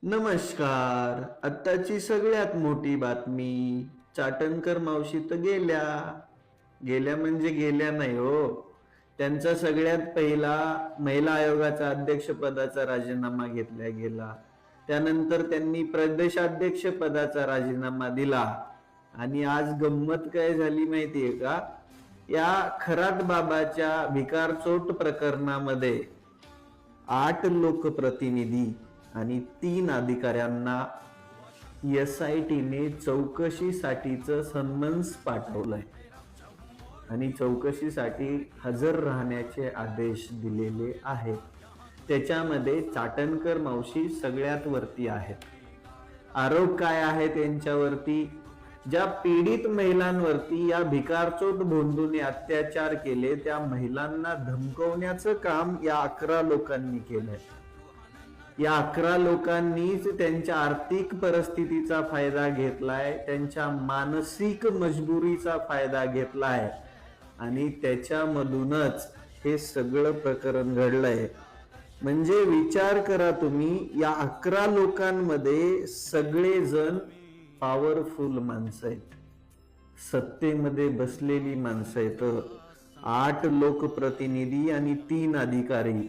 नमस्कार. आत्ताची सगळ्यात मोठी बातमी. चाटणकर मावशी तर गेल्या. गेल्या म्हणजे गेल्या नाही हो. त्यांचा सगळ्यात पहिला महिला आयोगाचा अध्यक्षपदाचा राजीनामा घेतला गेला. त्यानंतर त्यांनी प्रदेशाध्यक्ष पदाचा राजीनामा दिला. आणि आज गंमत काय झाली माहितीये का? या खरात बाबाच्या भिकारचोट प्रकरणामध्ये 8 लोकप्रतिनिधी आणि 3 अधिकाऱ्यांना SITने चौकशीसाठीचं समन्स पाठवलंय आणि चौकशीसाठी हजर राहण्याचे आदेश दिलेले आहेत. त्याच्यामध्ये चाटणकर मावशी सगळ्यात वरती आहेत. आरोप काय आहेत यांच्यावरती? ज्या पीडित महिलांवरती या भिकारचोट भोंदूने अत्याचार केले त्या महिलांना धमकवण्याचं काम या 11 लोकांनी केलंय. या 11 लोकांनीच त्यांच्या आर्थिक परिस्थितीचा फायदा घेतलाय, त्यांच्या मानसिक मजबुरीचा फायदा घेतलाय आणि त्याच्यामधूनच हे सगळं प्रकरण घडलंय. म्हणजे विचार करा तुम्ही, या 11 लोकांमध्ये सगळेजण पॉवरफुल माणसं आहेत, सत्तेमध्ये बसलेली माणसं आहेत. 8 लोकप्रतिनिधी आणि 3 अधिकारी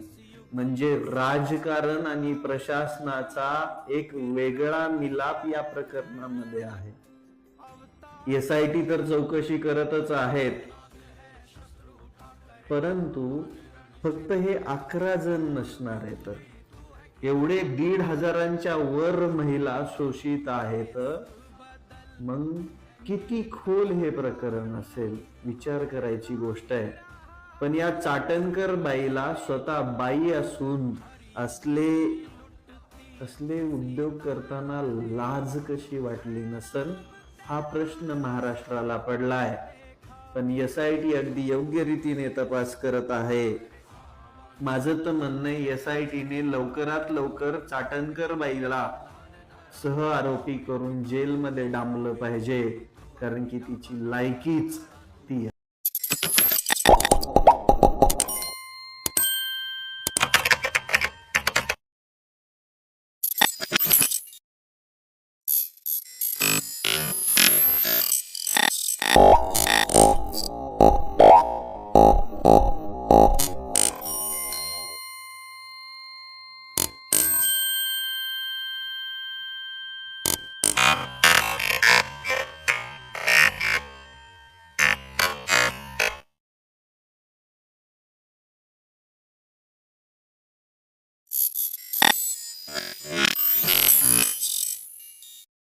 म्हणजे राजकारण आणि प्रशासनाचा एक वेगळा मिलाप या प्रकरणामध्ये आहे. SIT तर चौकशी करतच आहेत, परंतु फक्त हे 11 जण नसणार आहेत. एवढे 1,500च्या वर महिला शोषित आहेत. मग किती खोल हे प्रकरण असेल, विचार करायची गोष्ट आहे. पण या चाटणकर बाईला स्वतः बाई असून असले उद्योग करताना लाज कशी वाटली नसल, हा प्रश्न महाराष्ट्राला पडलाय. पण SIT अगदी योग्य रीतीने तपास करत आहे. माझं तर म्हणणं आहे, SITने लवकरात लवकर चाटणकर बाईला सह आरोपी करून जेलमध्ये डांबलं पाहिजे, कारण की तिची लायकीच